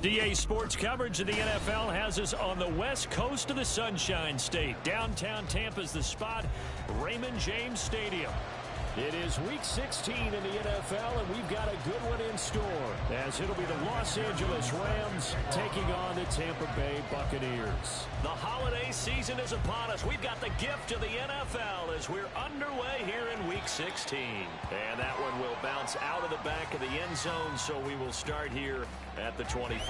DA Sports coverage of the NFL has us on the west coast of the Sunshine State. Downtown Tampa's the spot, Raymond James Stadium. It is Week 16 in the NFL, and we've got a good one in store, as it'll be the Los Angeles Rams taking on the Tampa Bay Buccaneers. The holiday season is upon us. We've got the gift of the NFL as we're underway here in Week 16. And that one will bounce out of the back of the end zone, so we will start here at the 25.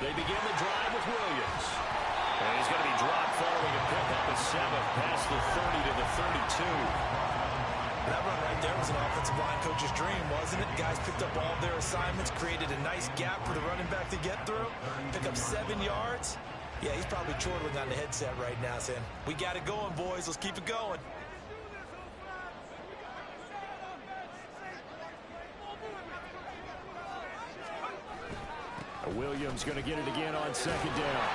They begin the drive with Williams. And he's going to be dropped following a pickup of 7 past the 30 to the 32. That run right there was an offensive line coach's dream, wasn't it? Guys picked up all of their assignments, created a nice gap for the running back to get through, pick up 7 yards. Yeah, he's probably chortling on the headset right now saying, we got it going, boys. Let's keep it going. Williams going to get it again on second down.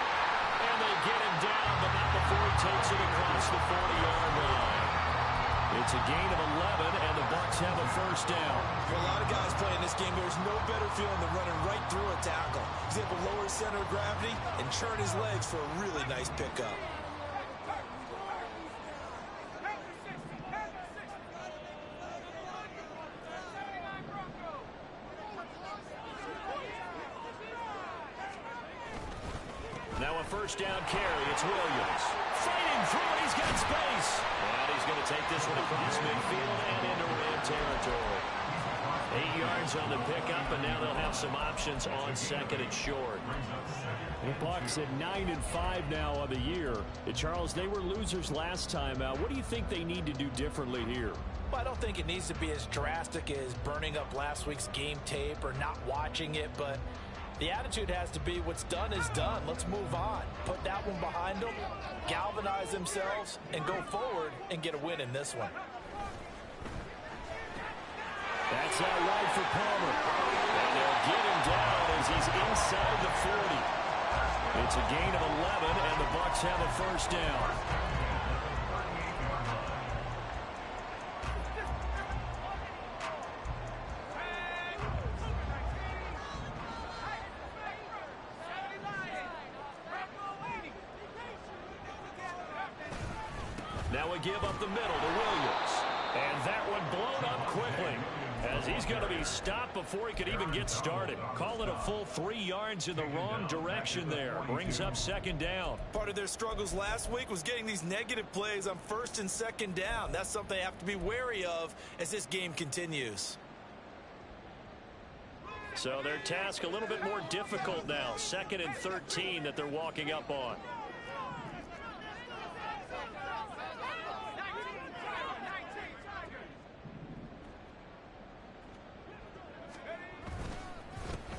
And they get him down, but not before he takes it across the 40-yard line. It's a gain of 11, and the Bucs have a first down. For a lot of guys playing this game, there's no better feeling than running right through a tackle. He's able to lower his center of gravity and churn his legs for a really nice pickup. Now a first down carry. It's Williams. Fighting through it. He's got space. And he's going to take this one across midfield and into Ram territory. 8 yards on the pickup, and now they'll have some options on second and short. The Bucs at 9-5 now on the year. Charles, they were losers last time out. What do you think they need to do differently here? Well, I don't think it needs to be as drastic as burning up last week's game tape or not watching it, but the attitude has to be what's done is done. Let's move on. Put that one behind them, galvanize themselves, and go forward and get a win in this one. That's out wide for Palmer. And they'll get him down as he's inside the 40. It's a gain of 11, and the Bucs have a first down. Now we give up the middle to Williams. And that one blown up quickly, as he's going to be stopped before he could even get started. Call it a full 3 yards in the wrong direction there. Brings up second down. Part of their struggles last week was getting these negative plays on first and second down. That's something they have to be wary of as this game continues. So their task a little bit more difficult now. 2nd and 13 that they're walking up on.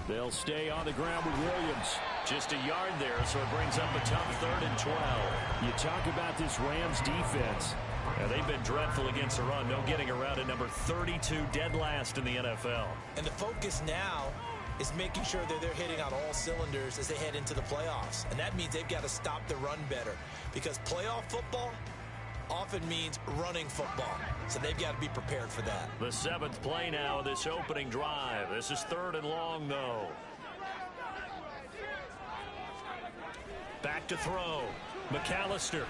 They'll stay on the ground with Williams. Just a yard there, so it brings up a tough 3rd and 12. You talk about this Rams defense. Yeah, they've been dreadful against the run. No getting around at number 32, dead last in the NFL. And the focus now is making sure that they're hitting on all cylinders as they head into the playoffs. And that means they've got to stop the run better, because playoff football often means running football. So they've got to be prepared for that. The 7th play now of this opening drive. This is 3rd and long, though. Back to throw. McAllister.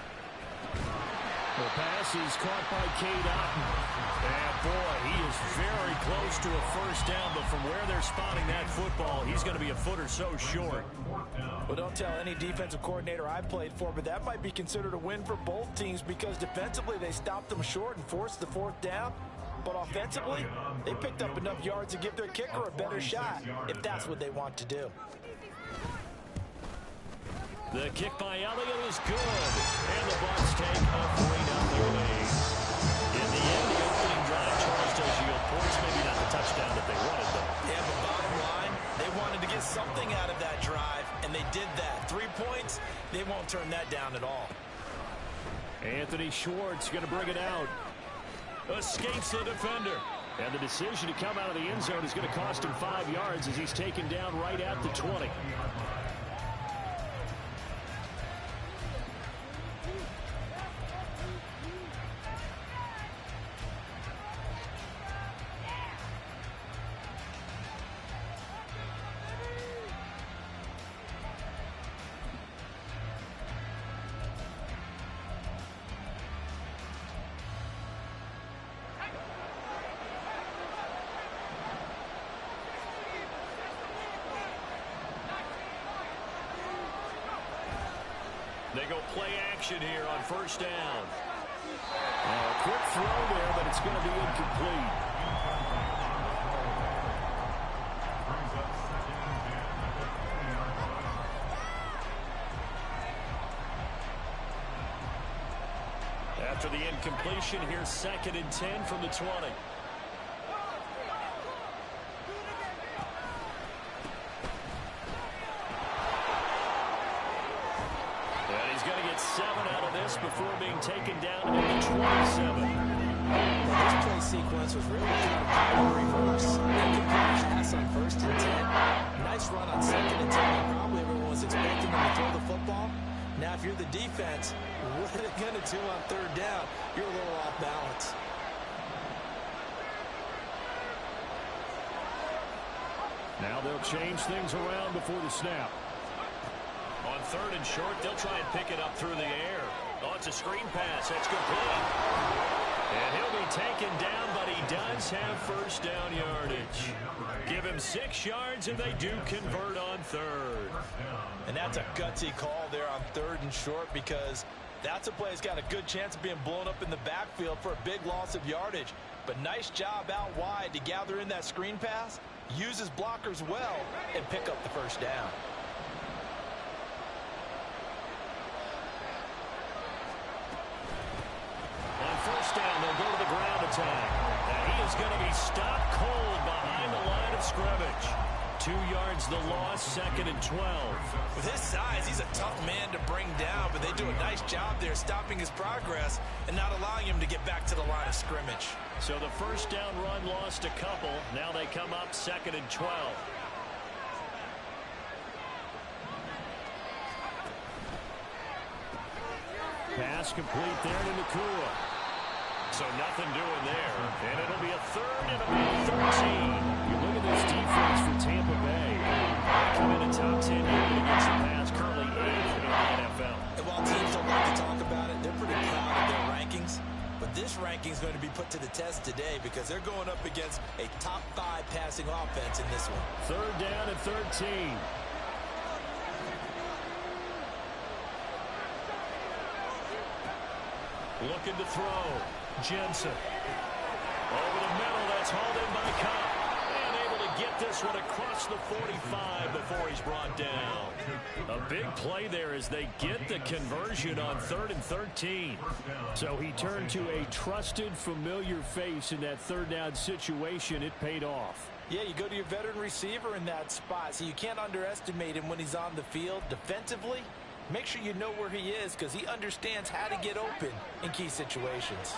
The pass is caught by Cade Otton. And boy, he is very close to a first down, but from where they're spotting that football, he's going to be a foot or so short. Well, don't tell any defensive coordinator I played for, but that might be considered a win for both teams, because defensively they stopped them short and forced the 4th down. But offensively, they picked up enough yards to give their kicker a better shot, if that's what they want to do. The kick by Elliott is good, and the Bucs take a 3-0 lead. In the end, the opening drive, Charles Dozier points, maybe not the touchdown that they wanted, though. Yeah, but bottom line, they wanted to get something out of that drive, and they did that. 3 points, they won't turn that down at all. Anthony Schwartz going to bring it out. Escapes the defender. And the decision to come out of the end zone is going to cost him 5 yards as he's taken down right at the 20. They go play action here on first down. A quick throw there, but it's going to be incomplete. After the incompletion, here's 2nd and 10 from the 20. Before being taken down at the 27. This play sequence was really kind of reverse. Incomplete pass on 1st and 10. Nice run on 2nd and 10. Probably everyone was expecting them to throw the football. Now, if you're the defense, what are they going to do on 3rd down? You're a little off balance. Now they'll change things around before the snap. On 3rd and short, they'll try and pick it up through the air. Oh, it's a screen pass. That's complete. And he'll be taken down, but he does have first down yardage. Give him 6 yards, and they do convert on 3rd. And that's a gutsy call there on 3rd and short, because that's a play that's got a good chance of being blown up in the backfield for a big loss of yardage. But nice job out wide to gather in that screen pass, use his blockers well, and pick up the first down. First down, they'll go to the ground attack. And he is going to be stopped cold behind the line of scrimmage. 2 yards the loss, 2nd and 12. With his size, he's a tough man to bring down, but they do a nice job there stopping his progress and not allowing him to get back to the line of scrimmage. So the first down run lost a couple. Now they come up 2nd and 12. Pass complete there to Nakua. So nothing doing there. And it'll be a 3rd and about 13. You look at this defense for Tampa Bay. They come in a top 10 unit against the pass, currently 8th in the NFL. And while teams don't like to talk about it, they're pretty proud of their rankings. But this ranking is going to be put to the test today because they're going up against a top 5 passing offense in this one. 3rd down and 13. Looking to throw. Jensen. Over the middle, that's hauled in by Cup. And able to get this one across the 45 before he's brought down. A big play there as they get the conversion on 3rd and 13. So he turned to a trusted, familiar face in that 3rd down situation. It paid off. Yeah, you go to your veteran receiver in that spot, so you can't underestimate him when he's on the field defensively. Make sure you know where he is because he understands how to get open in key situations.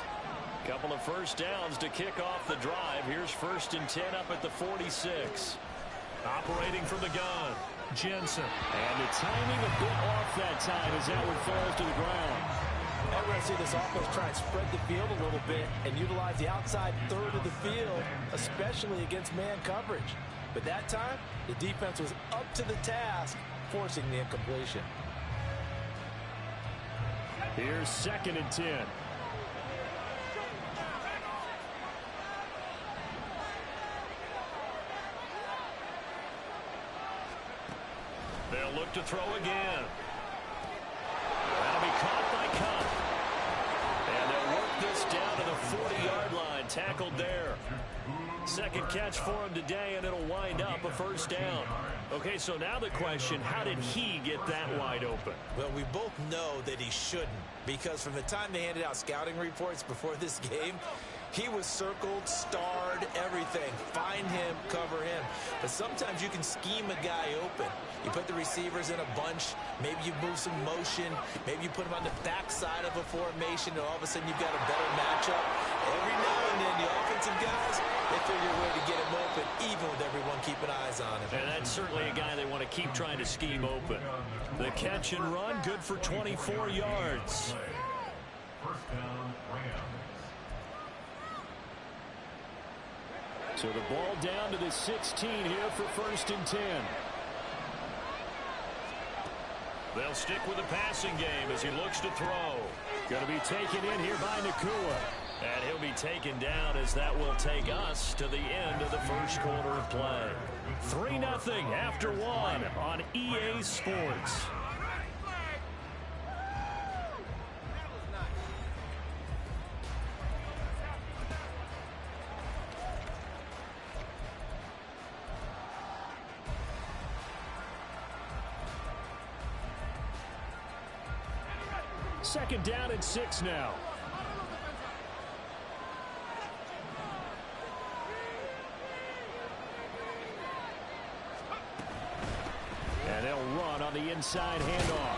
Couple of first downs to kick off the drive. Here's 1st and 10 up at the 46. Operating from the gun, Jensen. And the timing a bit off that time as that one falls to the ground. Now we're going to see this offense try and spread the field a little bit and utilize the outside 3rd of the field, especially against man coverage. But that time, the defense was up to the task, forcing the incompletion. Here's 2nd and 10. They'll look to throw again. That'll be caught by Cup. And they'll work this down to the 40-yard line. Tackled there. 2nd catch for him today, and it'll wind up a first down. Okay, so now the question, how did he get that wide open? Well, we both know that he shouldn't, because from the time they handed out scouting reports before this game, He was circled, starred, everything. Find him, cover him. But sometimes you can scheme a guy open. You put the receivers in a bunch. Maybe you move some motion. Maybe you put him on the backside of a formation, and all of a sudden you've got a better matchup. Every now and then, the offensive guys, they figure a way to get him open, even with everyone keeping eyes on him. And that's certainly a guy they want to keep trying to scheme open. The catch and run, good for 24 yards. First down, Rams. So the ball down to the 16 here for 1st and 10. They'll stick with the passing game as he looks to throw. Going to be taken in here by Nakua. And he'll be taken down as that will take us to the end of the first quarter of play. 3-0 after 1 on EA Sports. Second down and 6 now. And they'll run on the inside handoff.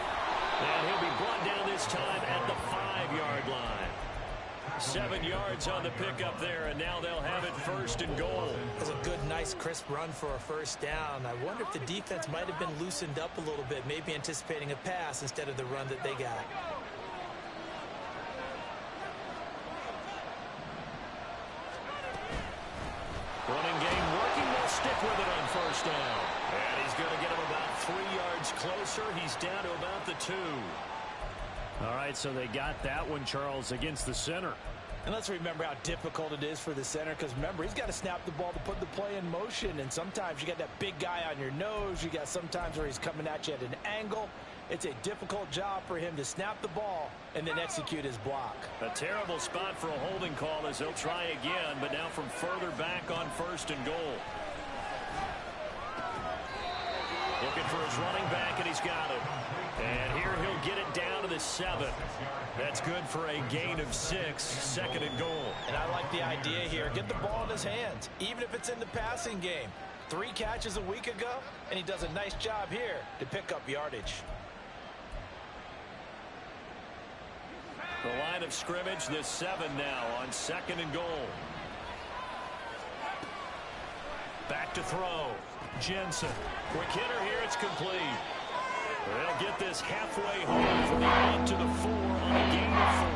And he'll be brought down this time at the 5-yard line. 7 yards on the pickup there, and now they'll have it 1st and goal. That's a good, nice, crisp run for a first down. I wonder if the defense might have been loosened up a little bit, maybe anticipating a pass instead of the run that they got. Running game working. They'll stick with it on 1st down. And he's going to get him about 3 yards closer. He's down to about the 2. All right, so they got that one, Charles, against the center. And let's remember how difficult it is for the center, because remember, he's got to snap the ball to put the play in motion, and sometimes you got that big guy on your nose. You got sometimes where he's coming at you at an angle. It's a difficult job for him to snap the ball and then execute his block. A terrible spot for a holding call as they'll try again, but now from further back on 1st and goal. Looking for his running back, and he's got it. And here he'll get it down to the 7. That's good for a gain of 6, 2nd and goal. And I like the idea here. Get the ball in his hands, even if it's in the passing game. 3 catches a week ago, and he does a nice job here to pick up yardage. The line of scrimmage, this 7 now on 2nd and goal. Back to throw. Jensen. Quick hitter here. It's complete. They'll get this halfway home from the 8 to the 4 on a gain of 4.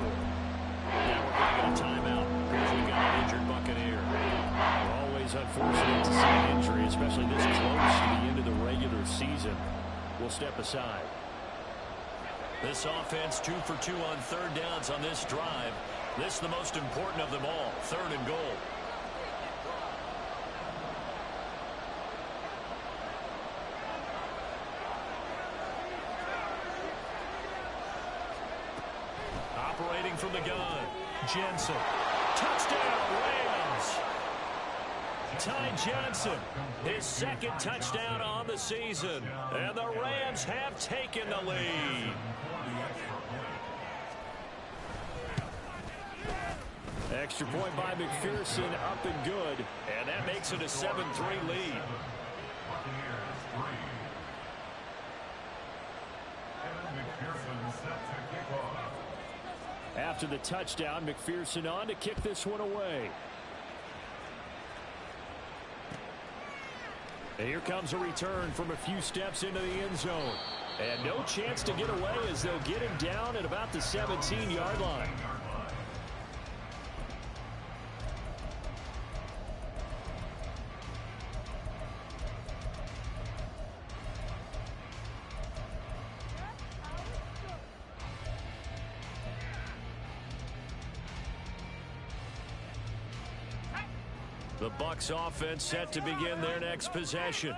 Now we're going to get a timeout because we've got an injured Buccaneer. Always unfortunate to see an injury, especially this close to the end of the regular season. We'll step aside. This offense 2 for 2 on 3rd downs on this drive. This is the most important of them all, 3rd and goal. Operating from the gun, Jensen. Touchdown, Rams. Ty Johnson, his 2nd touchdown on the season. And the Rams have taken the lead. Extra point by McPherson, up and good. And that makes it a 7-3 lead. After the touchdown, McPherson on to kick this one away. And here comes a return from a few steps into the end zone. And no chance to get away as they'll get him down at about the 17-yard line. The Bucs offense set to begin their next possession.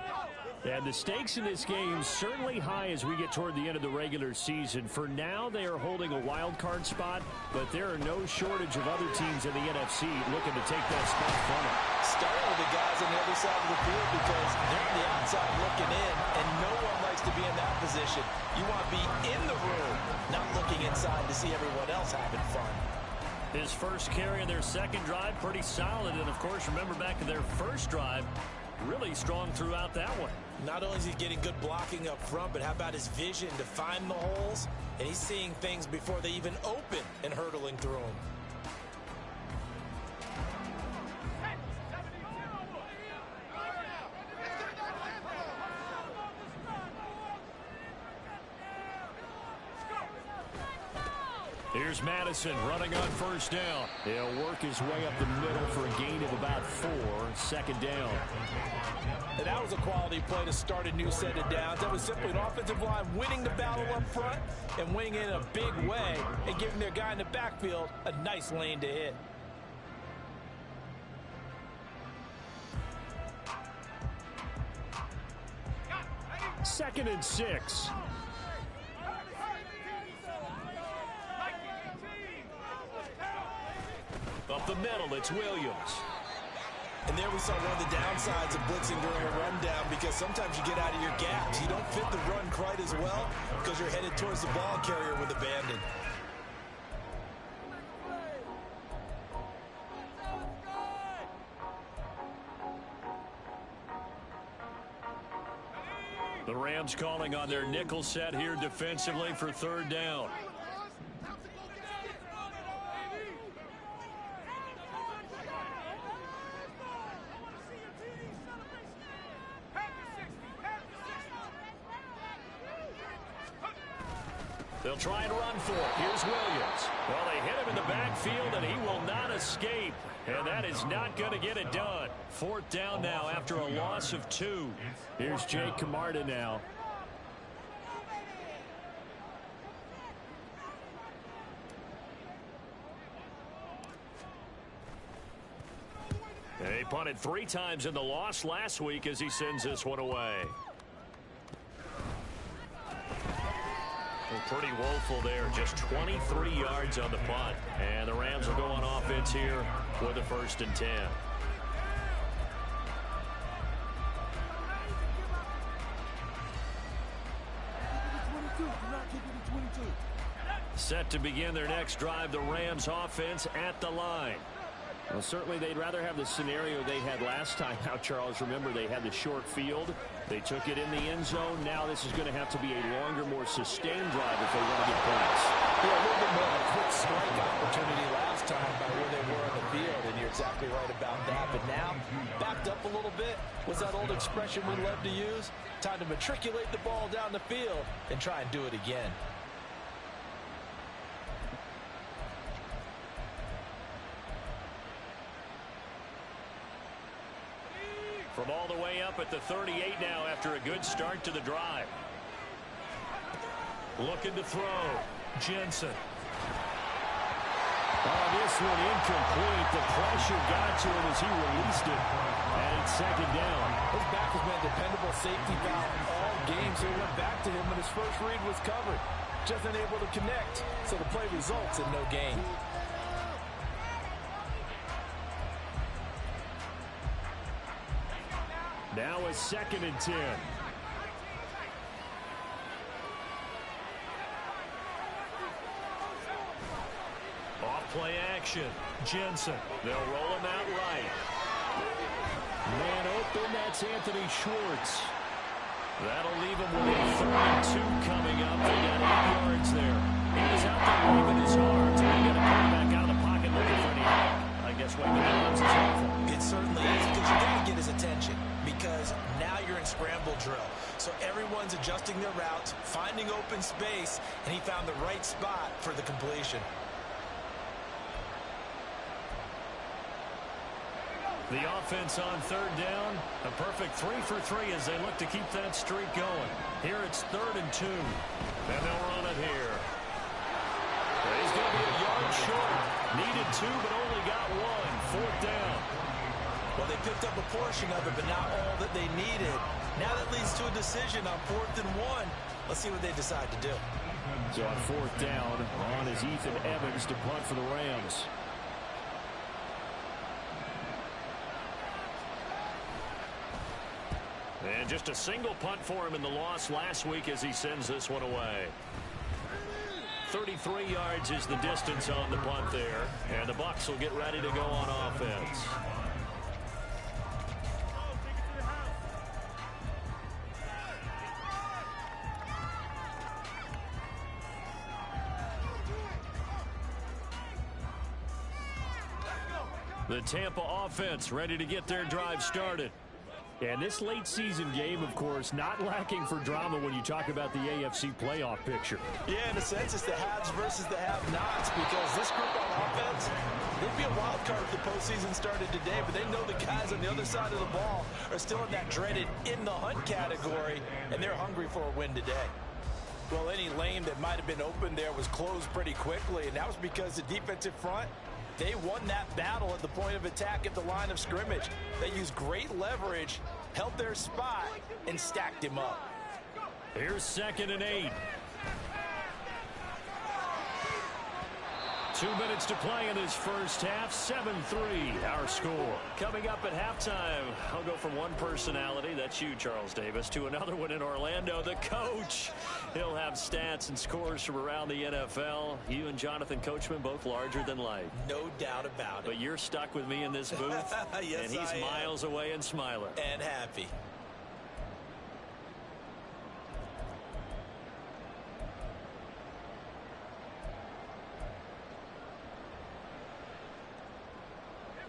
And the stakes in this game certainly high as we get toward the end of the regular season. For now, they are holding a wild card spot, but there are no shortage of other teams in the NFC looking to take that spot from them. Starting with the guys on the other side of the field because they're on the outside looking in, and no one likes to be in that position. You want to be in the room, not looking inside to see everyone else having fun. His first carry of their second drive, pretty solid. And, of course, remember back to their first drive, really strong throughout that one. Not only is he getting good blocking up front, but how about his vision to find the holes? And he's seeing things before they even open and hurdling through them. Here's Madison running on first down. He'll work his way up the middle for a gain of about 4, second down. And that was a quality play to start a new set of downs. That was simply an offensive line winning the battle up front and winning it in a big way and giving their guy in the backfield a nice lane to hit. Second and 6. Up the middle, it's Williams. And there we saw one of the downsides of blitzing during a rundown, because sometimes you get out of your gaps. You don't fit the run quite as well because you're headed towards the ball carrier with abandon. The Rams calling on their nickel set here defensively for third down. They'll try and run for it. Here's Williams. Well, they hit him in the backfield, and he will not escape. And that is not going to get it done. Fourth down now after a loss of 2. Here's Jake Camarda now. They punted 3 times in the loss last week as he sends this one away. Pretty woeful there. Just 23 yards on the punt. And the Rams will go on offense here with a 1st and 10. Set to begin their next drive, the Rams offense at the line. Well, certainly they'd rather have the scenario they had last time out, Charles. Remember, they had the short field. They took it in the end zone. Now this is going to have to be a longer, more sustained drive if they want to get points. Yeah, a little bit more of a quick strike opportunity last time by where they were on the field, and you're exactly right about that. But now, backed up a little bit, was that old expression we love to use? Time to matriculate the ball down the field and try and do it again. From all the way up at the 38 now after a good start to the drive. Looking to throw. Jensen. Oh, this one incomplete. The pressure got to him as he released it. And it's second down. His back has been a dependable safety valve all game, so he went back to him when his first read was covered. Just unable to connect, so the play results in no gain. Now a 2nd and 10. Off play action. Jensen. They'll roll him out right. Man open, that's Anthony Schwartz. That'll leave him with a 3 and 2 coming up. They got 8 yards there. He was out there waving his arms, and he got to come back out of the pocket looking for any help. I guess waving the arms is helpful. It certainly is, because you got to get his attention, because now you're in scramble drill. So everyone's adjusting their routes, finding open space, and he found the right spot for the completion. The offense on third down, a perfect 3 for 3 as they look to keep that streak going. Here it's 3rd and 2, and they'll run it here. He's going to be a yard short. Needed 2, but only got 1. 4th down. Well, they picked up a portion of it, but not all that they needed. Now that leads to a decision on 4th and 1. Let's see what they decide to do. So on 4th down, on is Ethan Evans to punt for the Rams. And just a single punt for him in the loss last week as he sends this one away. 33 yards is the distance on the punt there. And the Bucs will get ready to go on offense. The Tampa offense ready to get their drive started. And this late season game, of course, not lacking for drama when you talk about the AFC playoff picture. Yeah, in a sense, it's the haves versus the have-nots, because this group on offense, they'd be a wild card if the postseason started today, but they know the guys on the other side of the ball are still in that dreaded in-the-hunt category, and they're hungry for a win today. Well, any lane that might have been open there was closed pretty quickly, and that was because the defensive front, they won that battle at the point of attack at the line of scrimmage. They used great leverage, held their spot, and stacked him up. Here's 2nd and 8. 2 minutes to play in this first half. 7-3 our score. Coming up at halftime, I'll go from one personality, that's you, Charles Davis, to another one in Orlando, the coach. He'll have stats and scores from around the NFL. You and Jonathan Coachman both larger than life. No doubt about it. But you're stuck with me in this booth. Yes, and he's miles away and smiling. And happy.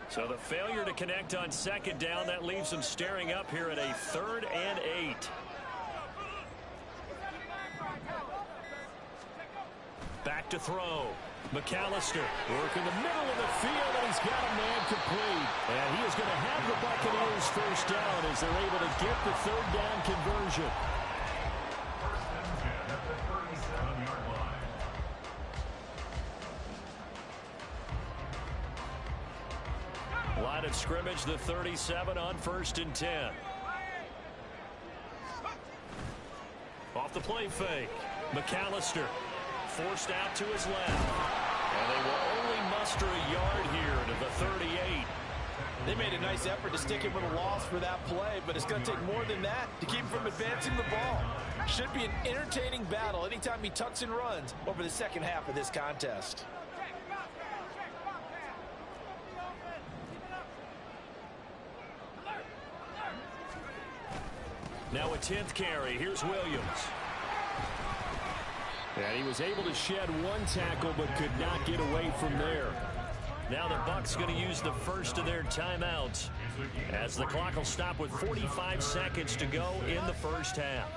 So the failure to connect on 2nd down, that leaves them staring up here at a 3rd and 8. Back to throw. McAllister working the middle of the field, and he's got a man complete. And he is going to have the Buccaneers first down as they're able to get the 3rd down conversion. Line of scrimmage, the 37 on 1st and 10. Off the play fake. McAllister forced out to his left. And they will only muster a yard here to the 38. They made a nice effort to stick him with a loss for that play, but it's going to take more than that to keep him from advancing the ball. Should be an entertaining battle anytime he tucks and runs over the second half of this contest. Now a 10th carry. Here's Williams. And he was able to shed one tackle but could not get away from there. Now the Bucs going to use the first of their timeouts as the clock will stop with 45 seconds to go in the first half.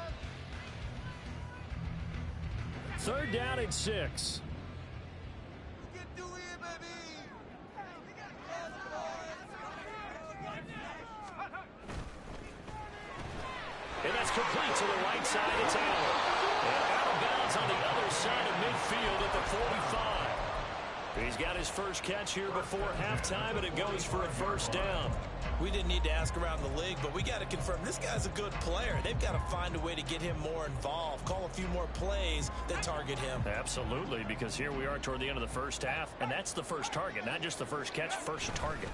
3rd down and 6. And that's complete to the right side. It's Allen. And out of bounds on the other side of midfield at the 45. He's got his first catch here before halftime, and it goes for a first down. We didn't need to ask around the league, but we got to confirm this guy's a good player. They've got to find a way to get him more involved, call a few more plays that target him. Absolutely, because here we are toward the end of the first half, and that's the first target, not just the first catch, first target.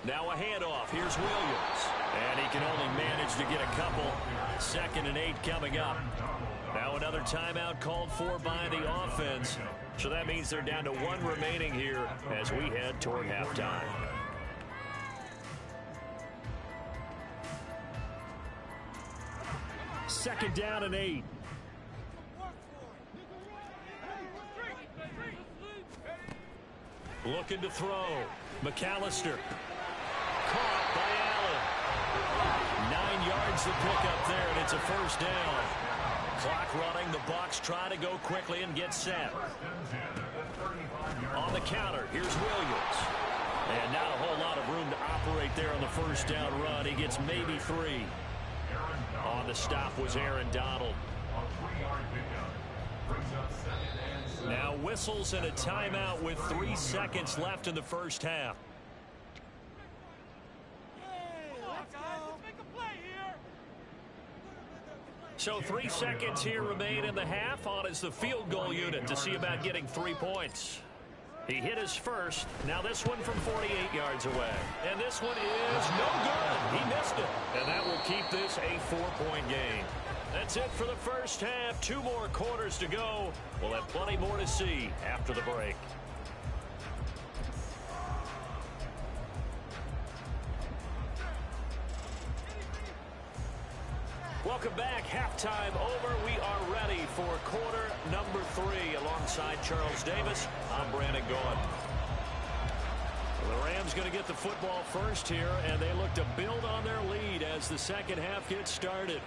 Now a handoff. Here's Williams. And he can only manage to get a couple. 2nd and 8 coming up. Now another timeout called for by the offense. So that means they're down to 1 remaining here as we head toward halftime. Second down and 8. Looking to throw. McAllister. Caught by Allen. 9 yards to pick up there, and it's a first down. Clock running. The Bucs try to go quickly and get set. On the counter, here's Williams. And not a whole lot of room to operate there on the first down run. He gets maybe 3. On the stop was Aaron Donald. Now whistles and a timeout with 3 seconds left in the first half. So 3 seconds here remain in the half. On is the field goal unit to see about getting 3 points. He hit his first. Now this one from 48 yards away. And this one is no good. He missed it. And that will keep this a 4-point game. That's it for the first half. 2 more quarters to go. We'll have plenty more to see after the break. Welcome back. Halftime over. We are ready for quarter number 3. Alongside Charles Davis, I'm Brandon Gaughan. The Rams going to get the football first here, and they look to build on their lead as the second half gets started.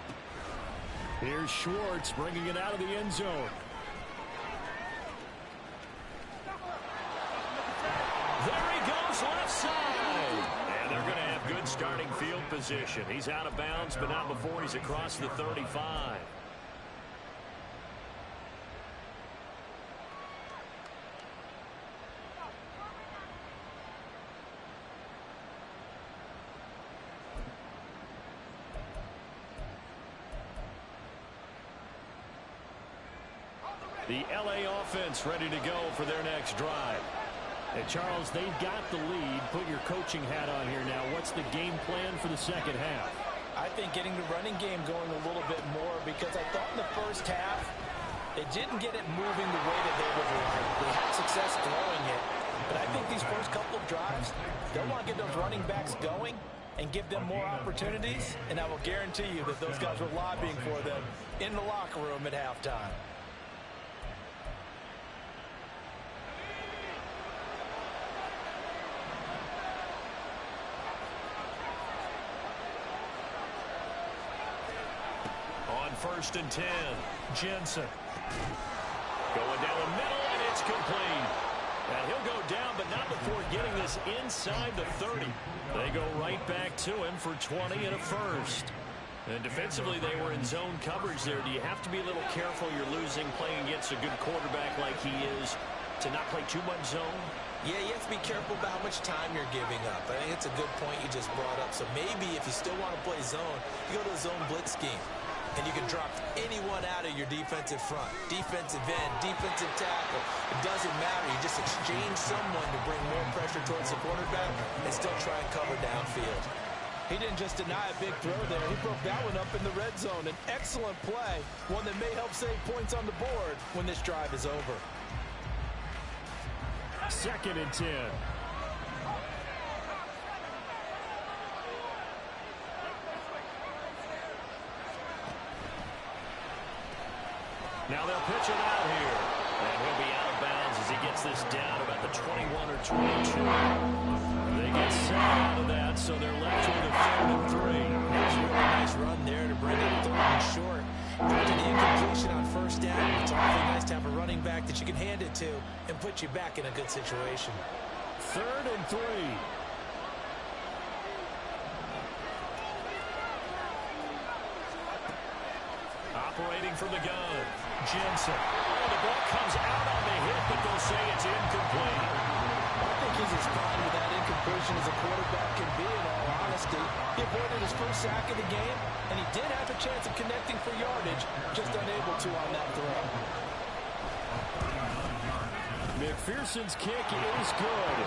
Here's Schwartz bringing it out of the end zone. There he goes, left side. And they're going to have good starting field position. He's out of bounds, but not before he's across the 35. The LA offense ready to go for their next drive. And Charles, they've got the lead. Put your coaching hat on here now. What's the game plan for the second half? I think getting the running game going a little bit more, because I thought in the first half they didn't get it moving the way that they would like. They had success throwing it. But I think these first couple of drives, they'll want to get those running backs going and give them more opportunities. And I will guarantee you that those guys were lobbying for them in the locker room at halftime. First and 10. Jensen. Going down the middle, and it's complete. And he'll go down, but not before getting this inside the 30. They go right back to him for 20 and a first. And defensively, they were in zone coverage there. Do you have to be a little careful? You're losing, playing against a good quarterback like he is, to not play too much zone? Yeah, you have to be careful about how much time you're giving up. I think it's a good point you just brought up. So maybe if you still want to play zone, you go to a zone blitz scheme. And you can drop anyone out of your defensive front. Defensive end, defensive tackle. It doesn't matter. You just exchange someone to bring more pressure towards the quarterback and still try and cover downfield. He didn't just deny a big throw there. He broke that one up in the red zone. An excellent play. One that may help save points on the board when this drive is over. Second and 10. Now they'll pitch it out here. And he'll be out of bounds as he gets this down about the 21 or 22. They get set out of that, so they're left with a 3rd and 3. There's a really nice run there to bring it 3rd and short. After the incompletion on first down, it's awfully nice to have a running back that you can hand it to and put you back in a good situation. 3rd and 3. Operating from the gun. Jensen. Oh, the ball comes out on the hit, but they'll say it's incomplete. I think he's as fine with that incompletion as a quarterback can be, in all honesty. He avoided his first sack of the game, and he did have a chance of connecting for yardage, just unable to on that throw. McPherson's kick is good.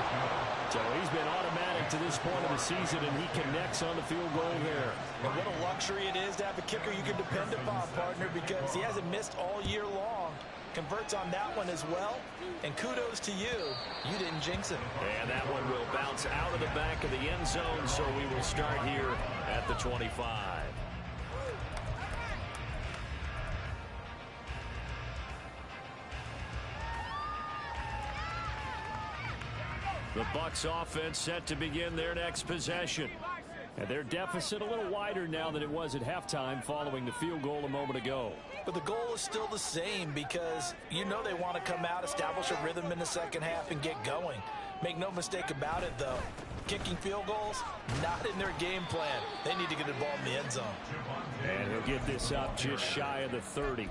So he's been automatic to this point of the season, and he connects on the field goal there. And what a luxury it is to have a kicker you can depend upon, partner, because he hasn't missed all year long. Converts on that one as well, and kudos to you. You didn't jinx it. And that one will bounce out of the back of the end zone, so we will start here at the 25. The Bucs offense set to begin their next possession. And their deficit a little wider now than it was at halftime following the field goal a moment ago. But the goal is still the same, because you know they want to come out, establish a rhythm in the second half, and get going. Make no mistake about it, though. Kicking field goals, not in their game plan. They need to get the ball in the end zone. And he'll get this up just shy of the 30.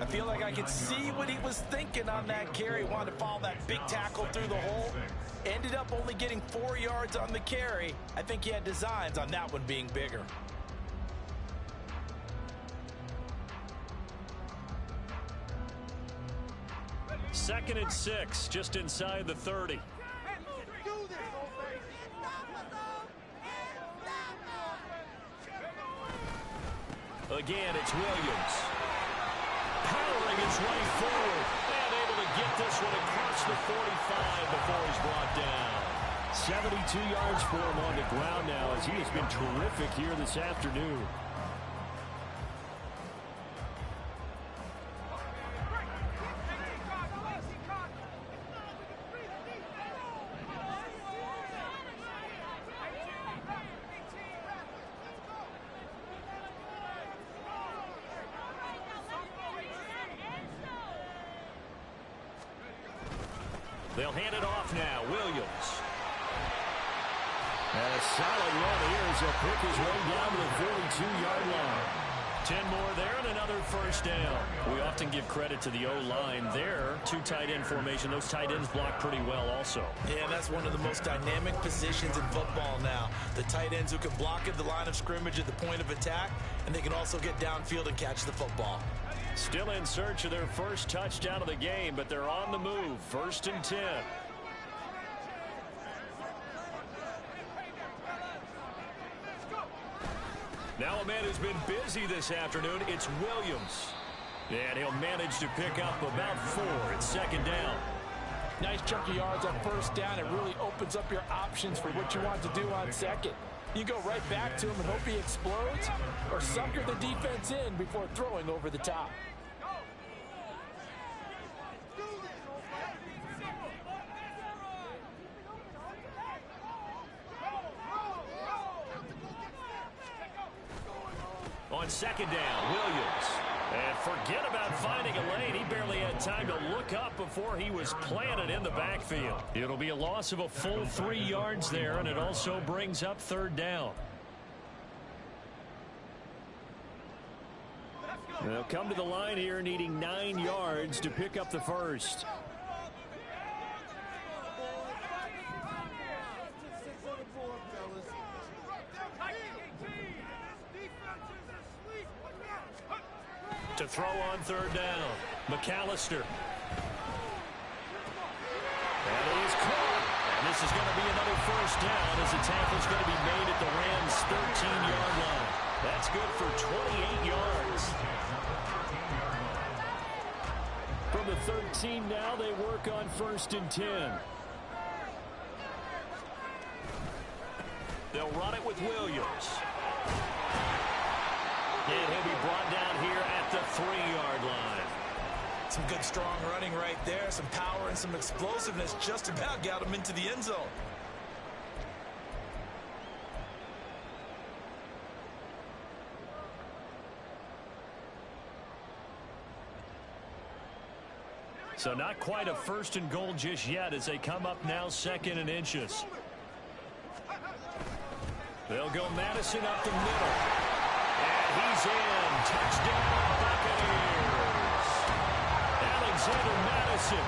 I feel like I could see what he was thinking on that carry. Wanted to follow that big tackle through the hole. Ended up only getting 4 yards on the carry. I think he had designs on that one being bigger. Second and 6, just inside the 30. Again, it's Williams. Powering his way forward. And able to get this one across the 45 before he's brought down. 72 yards for him on the ground now as he has been terrific here this afternoon. They'll hand it off now. Williams. And a solid run here as he'll pick his way down to the 42-yard line. 10 more there and another first down. We often give credit to the O-line there. Two tight end formation. Those tight ends block pretty well also. Yeah, that's one of the most dynamic positions in football now. The tight ends who can block at the line of scrimmage at the point of attack, and they can also get downfield and catch the football. Still in search of their first touchdown of the game, but they're on the move. 1st and 10. Now a man who's been busy this afternoon, it's Williams. And he'll manage to pick up about 4 at 2nd down. Nice chunk of yards on first down. It really opens up your options for what you want to do on second. You go right back to him and hope he explodes, or sucker the defense in before throwing over the top. On 2nd down, Williams. And forget about finding a lane. He barely had time to look up before he was planted in the backfield. It'll be a loss of a full 3 yards there, and it also brings up 3rd down. They'll come to the line here needing 9 yards to pick up the first. To throw on 3rd down, McAllister. That is caught. And this is going to be another first down as the tackle is going to be made at the Rams' 13-yard line. That's good for 28 yards. From the 13 now, they work on 1st and 10. They'll run it with Williams. And he'll be brought down here at the 3-yard line. Some good, strong running right there. Some power and some explosiveness just about got him into the end zone. So not quite a 1st and goal just yet as they come up now 2nd and inches. They'll go Madison up the middle. He's in. Touchdown, Buccaneers. Alexander Madison,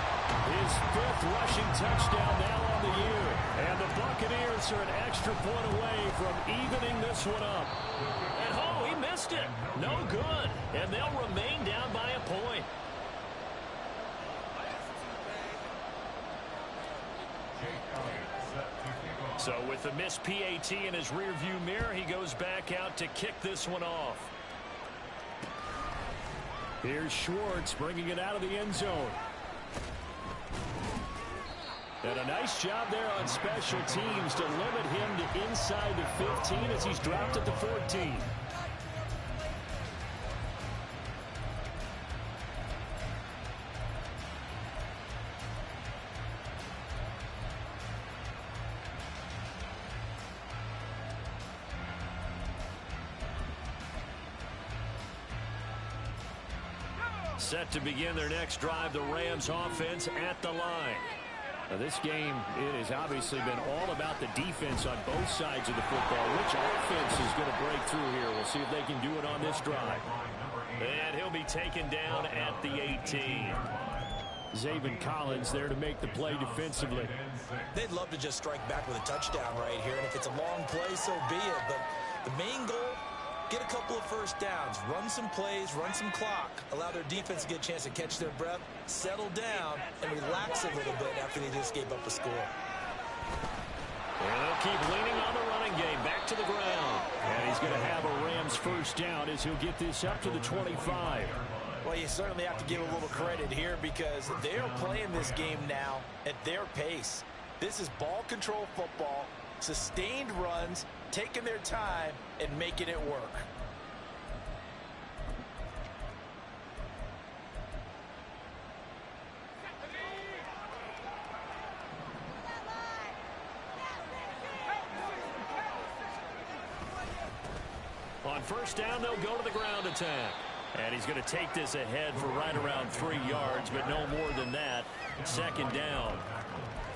his 5th rushing touchdown now on the year. And the Buccaneers are an extra point away from evening this one up. And oh, he missed it. No good. And they'll remain down by a point. So with the missed PAT in his rearview mirror, he goes back out to kick this one off. Here's Schwartz bringing it out of the end zone. And a nice job there on special teams to limit him to inside the 15 as he's dropped at the 14. Set to begin their next drive, the Rams offense at the line. Now this game, it has obviously been all about the defense on both sides of the football. Which offense is going to break through here? We'll see if they can do it on this drive. And he'll be taken down at the 18. Zaven Collins there to make the play defensively. They'd love to just strike back with a touchdown right here, and if it's a long play, so be it. But the main goal, get a couple of first downs, run some plays, run some clock, allow their defense to get a chance to catch their breath, settle down, and relax a little bit after they just gave up a score. And they'll keep leaning on the running game. Back to the ground. And he's going to have a Rams first down as he'll get this up to the 25. Well, you certainly have to give a little credit here because they're playing this game now at their pace. This is ball control football, sustained runs, taking their time, and making it work. On first down, they'll go to the ground attack. And he's going to take this ahead for right around 3 yards, but no more than that. Second down.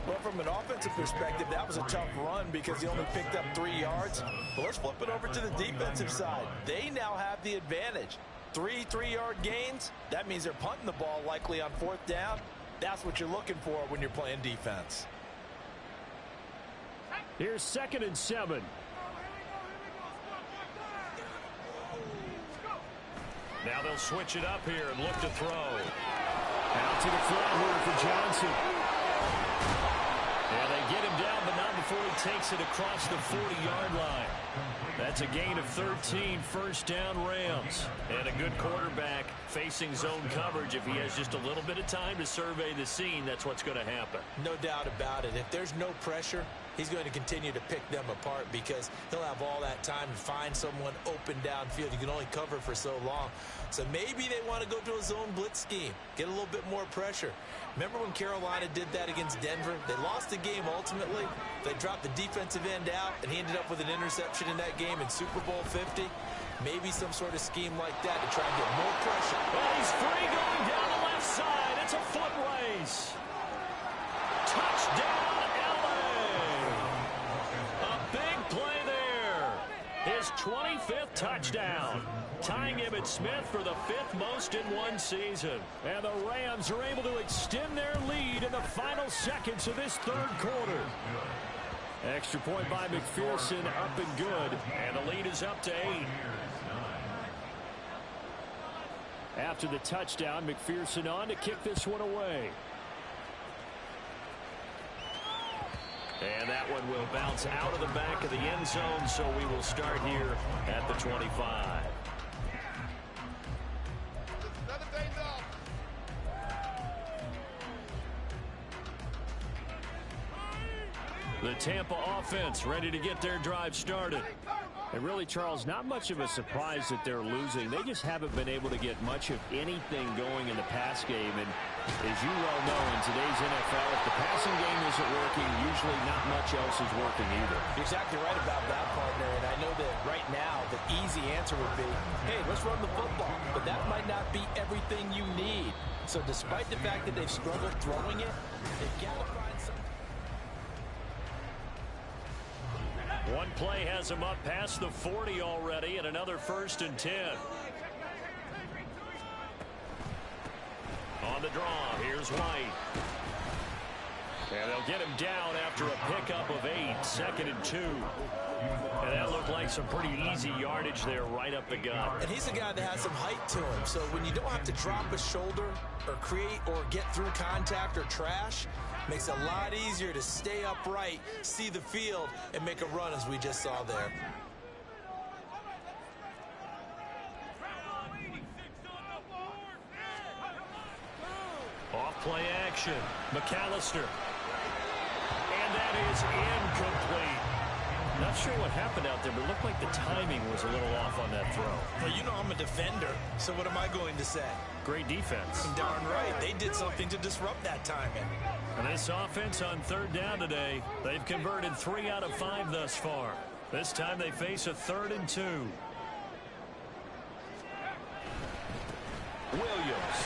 Well, from an offensive perspective, that was a tough run because he only picked up 3 yards. But let's flip it over to the defensive side. They now have the advantage. 3 3-yard gains, that means they're punting the ball likely on 4th down. That's what you're looking for when you're playing defense. Here's 2nd and 7. Now they'll switch it up here and look to throw. Out to the flat here for Johnson. Yeah, they get him down, but not before he takes it across the 40-yard line. That's a gain of 13, first down Rams. And a good quarterback facing zone coverage. If he has just a little bit of time to survey the scene, that's what's going to happen. No doubt about it. If there's no pressure, he's going to continue to pick them apart because he'll have all that time to find someone open downfield. You can only cover for so long. So maybe they want to go to a zone blitz scheme, get a little bit more pressure. Remember when Carolina did that against Denver? They lost the game ultimately. They dropped the defensive end out, and he ended up with an interception in that game in Super Bowl 50. Maybe some sort of scheme like that to try and get more pressure. Well, he's free going down the left side. It's a foot race. Touchdown, LA. A big play there. His 25th touchdown. Tying Emmitt Smith for the 5th most in one season. And the Rams are able to extend their lead in the final seconds of this 3rd quarter. Extra point by McPherson, up and good. And the lead is up to 8. After the touchdown, McPherson on to kick this one away. And that one will bounce out of the back of the end zone, so we will start here at the 25. The Tampa offense ready to get their drive started. And really, Charles, not much of a surprise that they're losing. They just haven't been able to get much of anything going in the pass game. And as you well know, in today's NFL, if the passing game isn't working, usually not much else is working either. You're exactly right about that, partner. And I know that right now the easy answer would be, hey, let's run the football. But that might not be everything you need. So despite the fact that they've struggled throwing it, they've got to find some. One play has him up past the 40 already, and another 1st and 10. On the draw, here's White. And they'll get him down after a pickup of 8, 2nd and 2. And that looked like some pretty easy yardage there right up the gut. And he's a guy that has some height to him. So when you don't have to drop a shoulder or create or get through contact or trash, makes it a lot easier to stay upright, see the field, and make a run as we just saw there. Off play action. McAllister. And that is incomplete. Not sure what happened out there, but it looked like the timing was a little off on that throw. Well, you know I'm a defender, so what am I going to say? Great defense. Darn right. They did something to disrupt that timing. And this offense on 3rd down today, they've converted 3 out of 5 thus far. This time they face a 3rd and 2. Williams.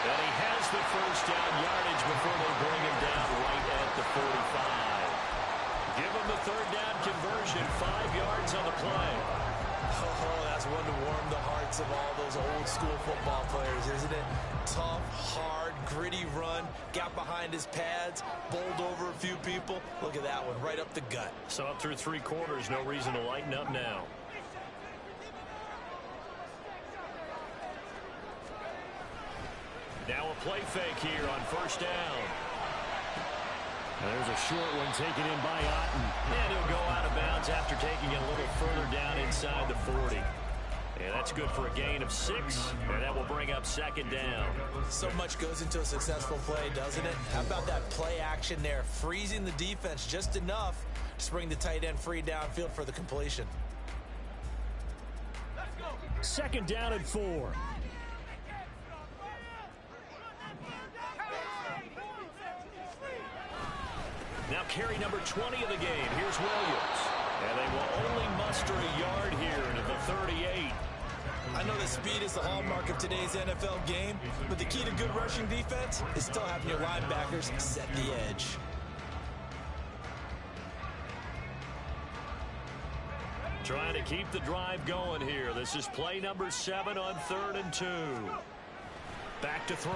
And he has the first down yardage before they bring him down right at the 45. Give him the 3rd down conversion, 5 yards on the play. Oh, that's one to warm the hearts of all those old school football players, isn't it? Tough, hard, gritty run, got behind his pads, bowled over a few people. Look at that one, right up the gut. So up through 3 quarters, no reason to lighten up now. Now a play fake here on 1st down. There's a short one taken in by Otten. And he'll go out of bounds after taking it a little further down inside the 40. And that's good for a gain of 6, and that will bring up second down. So much goes into a successful play, doesn't it? How about that play action there, freezing the defense just enough to bring the tight end free downfield for the completion. Second down and 4. Now carry number 20 of the game. Here's Williams. And they will only muster a yard here into the 38. I know that speed is the hallmark of today's NFL game, but the key to good rushing defense is still having your linebackers set the edge. Trying to keep the drive going here. This is play number 7 on 3rd and 2. Back to throw.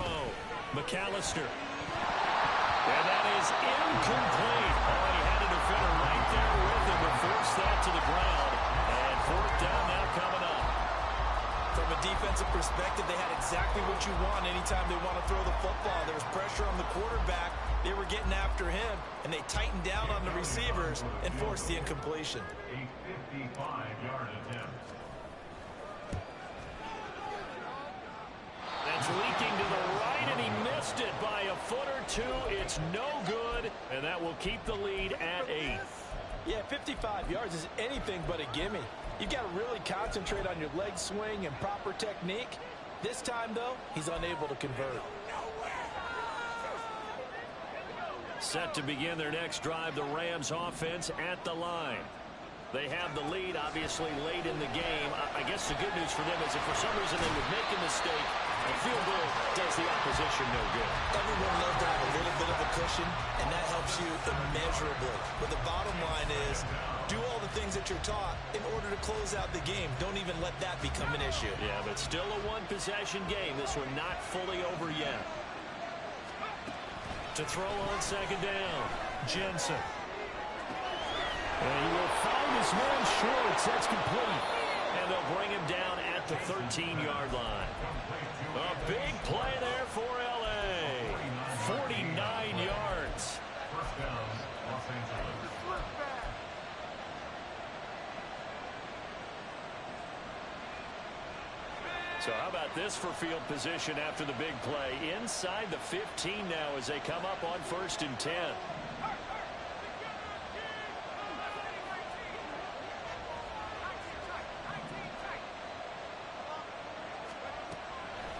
McAllister. And that is incomplete. Oh, he had a defender right there with him to force that to the ground. And 4th down now coming up. From a defensive perspective, they had exactly what you want anytime they want to throw the football. There was pressure on the quarterback. They were getting after him, and they tightened down on the receivers and forced the incompletion. A 55-yard attempt. That's leaking to the right, and he missed it by a foot or 2. It's no good, and that will keep the lead at 8. Yeah, 55 yards is anything but a gimme. You've got to really concentrate on your leg swing and proper technique. This time, though, he's unable to convert. Set to begin their next drive, the Rams offense at the line. They have the lead, obviously, late in the game. I guess the good news for them is if for some reason they would make a mistake, a field goal does the opposition no good. Everyone loves to have a little bit of a cushion, and that helps you immeasurably. But the bottom line is, do all the things that you're taught in order to close out the game. Don't even let that become an issue. Yeah, but still a one-possession game. This one not fully over yet. To throw on second down, Jensen. And he will find his man Schwartz. That's complete. And they'll bring him down at the 13-yard line. A big play there for L.A. 49 yards. First down, Los Angeles. So how about this for field position after the big play? Inside the 15 now as they come up on 1st and 10.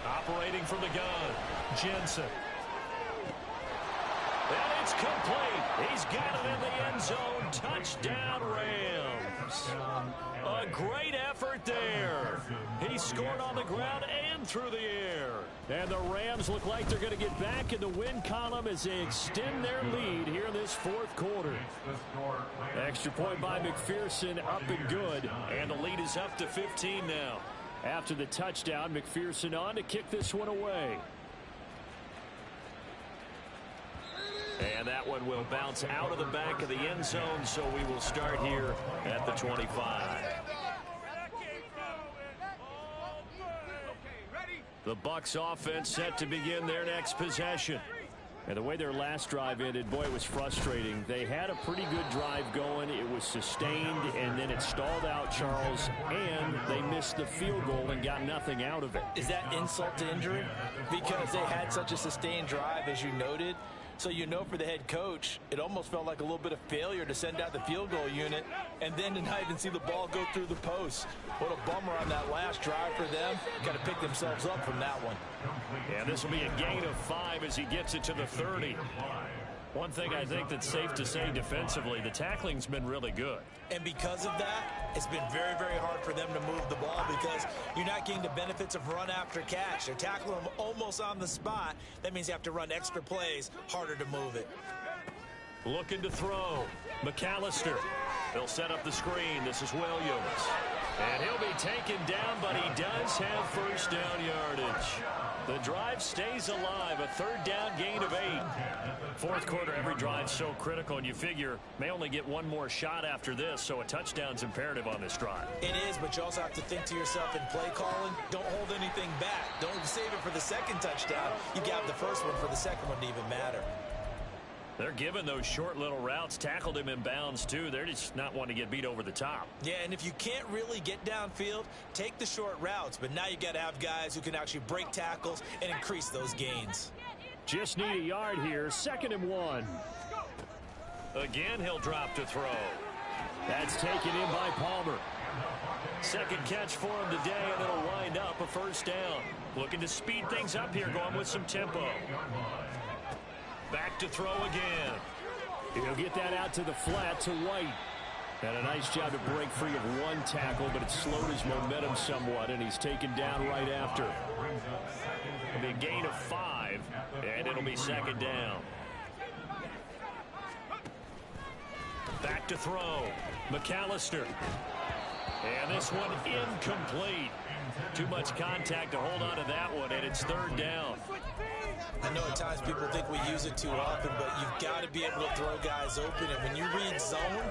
Operating from the gun, Jensen. And it's complete. He's got it in the end zone. Touchdown, Rams. A great effort there. He scored on the ground and through the air. And the Rams look like they're going to get back in the win column as they extend their lead here in this 4th quarter. Extra point by McPherson, up and good. And the lead is up to 15 now. After the touchdown, McPherson on to kick this one away. And that one will bounce out of the back of the end zone, so we will start here at the 25. The Bucs offense set to begin their next possession. And the way their last drive ended, boy, it was frustrating. They had a pretty good drive going. It was sustained, and then it stalled out, Charles, and they missed the field goal and got nothing out of it. Is that insult to injury? Because they had such a sustained drive, as you noted. So you know for the head coach, it almost felt like a little bit of failure to send out the field goal unit and then to not even see the ball go through the post. What a bummer on that last drive for them. Got to pick themselves up from that one. Yeah, this will be a gain of 5 as he gets it to the 30. One thing I think that's safe to say defensively, the tackling's been really good. And because of that, it's been very, very hard for them to move the ball because you're not getting the benefits of run after catch. They're tackling them almost on the spot. That means you have to run extra plays, harder to move it. Looking to throw. McAllister. They'll set up the screen. This is Williams. And he'll be taken down, but he does have first down yardage. The drive stays alive. A 3rd down gain of 8. 4th quarter, every drive's so critical, and you figure may only get one more shot after this, so a touchdown's imperative on this drive. It is, but you also have to think to yourself in play calling, don't hold anything back. Don't save it for the second touchdown. You got the first one for the second one to even matter. They're giving those short little routes, tackled him in bounds too. They're just not wanting to get beat over the top. Yeah, and if you can't really get downfield, take the short routes. But now you got to have guys who can actually break tackles and increase those gains. Just need a yard here. 2nd and 1. Again, he'll drop to throw. That's taken in by Palmer. Second catch for him today, and it'll wind up a 1st down. Looking to speed things up here, going with some tempo. Back to throw again. He'll get that out to the flat to White. And a nice job to break free of one tackle, but it slowed his momentum somewhat, and he's taken down right after. It'll be a gain of 5, and it'll be 2nd down. Back to throw. McAllister. And this one incomplete. Too much contact to hold on to that one, and it's 3rd down. I know at times people think we use it too often, but you've got to be able to throw guys open. And when you read zone,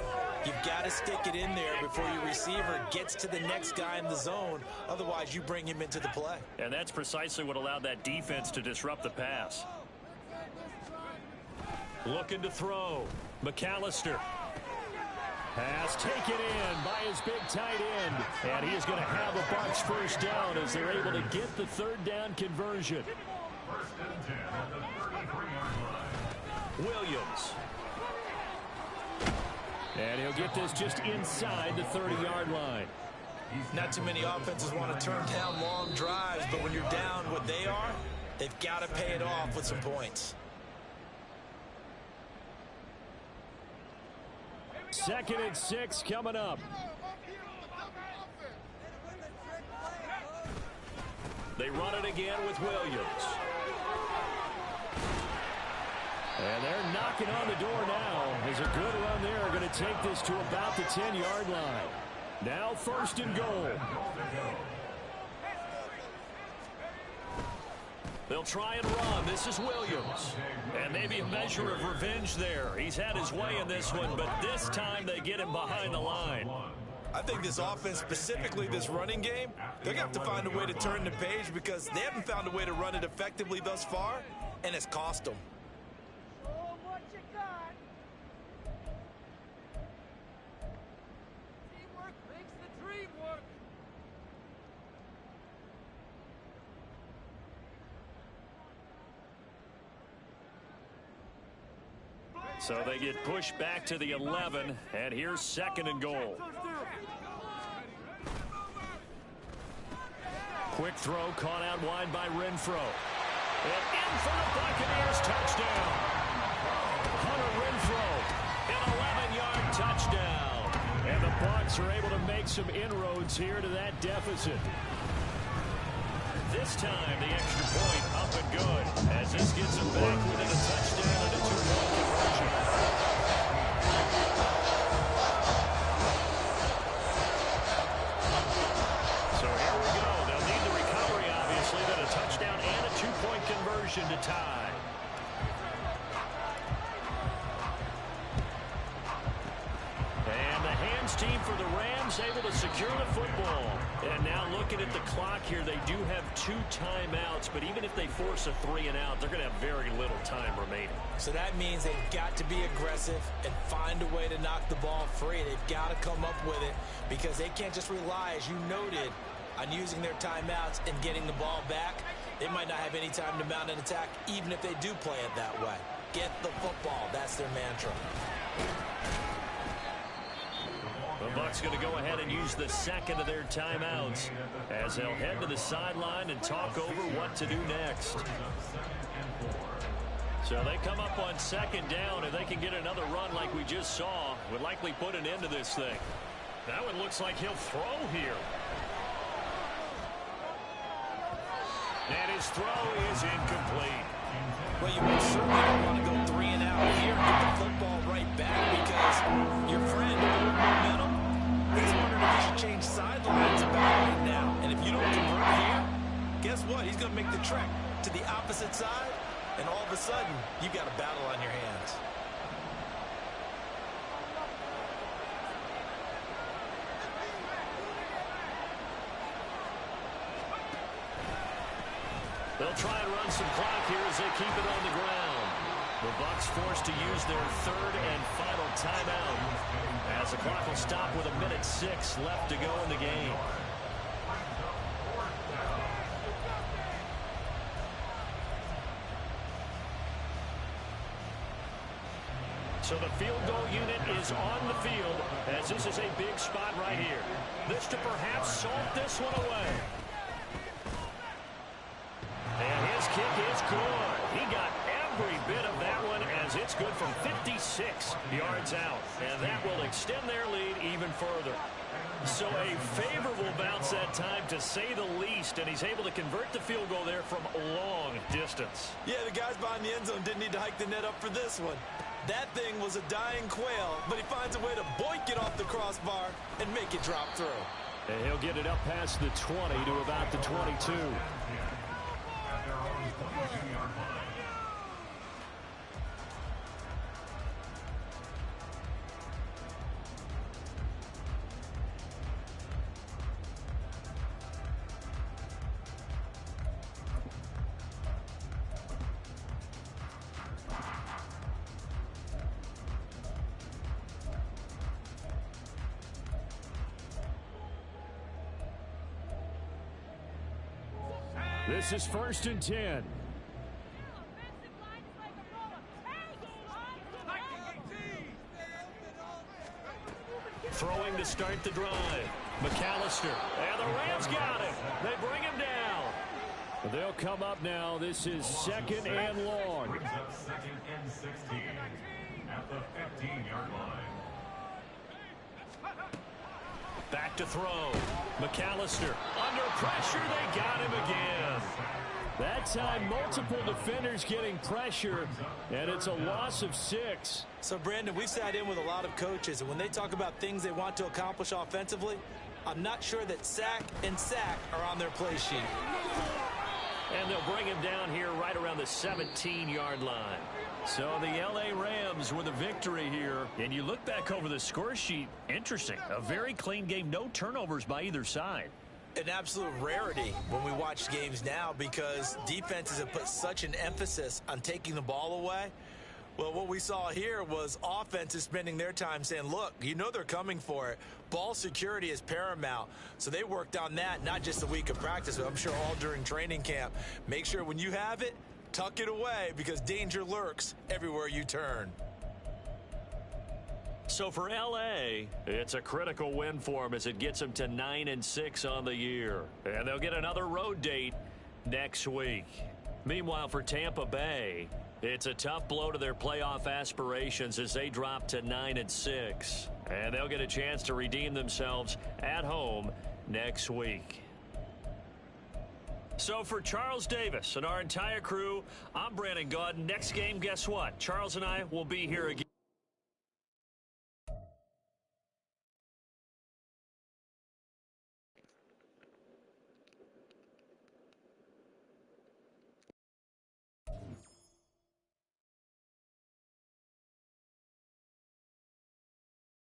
you've got to stick it in there before your receiver gets to the next guy in the zone. Otherwise, you bring him into the play. And that's precisely what allowed that defense to disrupt the pass. Looking to throw. McAllister. Pass taken in by his big tight end. And he is going to have a Bucs 1st down as they're able to get the 3rd down conversion. 1st and 10 at the 33-yard line. Williams. And he'll get this just inside the 30-yard line. Not too many offenses want to turn down long drives, but when you're down what they are, they've got to pay it off with some points. 2nd and 6 coming up. They run it again with Williams. And they're knocking on the door now. As a good run there, are going to take this to about the 10-yard line. Now 1st and goal. They'll try and run. This is Williams. And maybe a measure of revenge there. He's had his way in this one, but this time they get him behind the line. I think this offense, specifically this running game, they're going to have to find a way to turn the page because they haven't found a way to run it effectively thus far, and it's cost them. So they get pushed back to the 11, and here's 2nd and goal. Quick throw caught out wide by Renfro. And in for the Buccaneers, touchdown. Hunter Renfro, an 11-yard touchdown. And the Bucs are able to make some inroads here to that deficit. This time, the extra point up and good, as this gets them back within a touchdown and a 2-point conversion. So here we go. They'll need the recovery, obviously, then a touchdown and a 2-point conversion to tie. And the hands team for the Rams able to secure the football. And now looking at the clock here, they do have 2 timeouts, but even if they force a 3-and-out, they're going to have very little time remaining. So that means they've got to be aggressive and find a way to knock the ball free. They've got to come up with it because they can't just rely, as you noted, on using their timeouts and getting the ball back. They might not have any time to mount an attack, even if they do play it that way. Get the football. That's their mantra. The Bucs going to go ahead and use the 2nd of their timeouts as they'll head to the sideline and talk over what to do next. So they come up on 2nd down, and they can get another run like we just saw. Would likely put an end to this thing. That one looks like he'll throw here. And his throw is incomplete. Well, you most certainly don't want to go 3-and-out here and get the football right back because your friend, with momentum, he's wondering if he should change sidelines about right now. And if you don't convert here, guess what? He's going to make the trek to the opposite side, and all of a sudden, you've got a battle on your hands. They'll try and run some clock here as they keep it on the ground. The Bucs forced to use their third and final timeout as the clock will stop with 1:06 left to go in the game. So the field goal unit is on the field as this is a big spot right here. This to perhaps salt this one away. And his kick is good. He got every bit of that one as it's good from 56 yards out. And that will extend their lead even further. So a favorable bounce that time, to say the least, and he's able to convert the field goal there from a long distance. Yeah, the guys behind the end zone didn't need to hike the net up for this one. That thing was a dying quail, but he finds a way to boink it off the crossbar and make it drop through. And he'll get it up past the 20 to about the 22. This is 1st and 10. Throwing to start the drive. McAllister. And the Rams got him. They bring him down. They'll come up now. This is 2nd and long. Brings up 2nd and 16 at the 15-yard line. Back to throw. McAllister under pressure. They got him again. That time, multiple defenders getting pressure, and it's a loss of 6. So, Brandon, we've sat in with a lot of coaches, and when they talk about things they want to accomplish offensively, I'm not sure that sack and sack are on their play sheet. And they'll bring him down here right around the 17-yard line. So the L.A. Rams with a victory here. And you look back over the score sheet, interesting. A very clean game, no turnovers by either side. An absolute rarity when we watch games now because defenses have put such an emphasis on taking the ball away. Well, what we saw here was offenses spending their time saying, look, you know they're coming for it. Ball security is paramount. So they worked on that, not just a week of practice, but I'm sure all during training camp. Make sure when you have it, tuck it away because danger lurks everywhere you turn. So for L.A., it's a critical win for them as it gets them to 9-6 on the year. And they'll get another road date next week. Meanwhile, for Tampa Bay, it's a tough blow to their playoff aspirations as they drop to 9-6. And they'll get a chance to redeem themselves at home next week. So for Charles Davis and our entire crew, I'm Brandon Gaudin. Next game, guess what? Charles and I will be here again.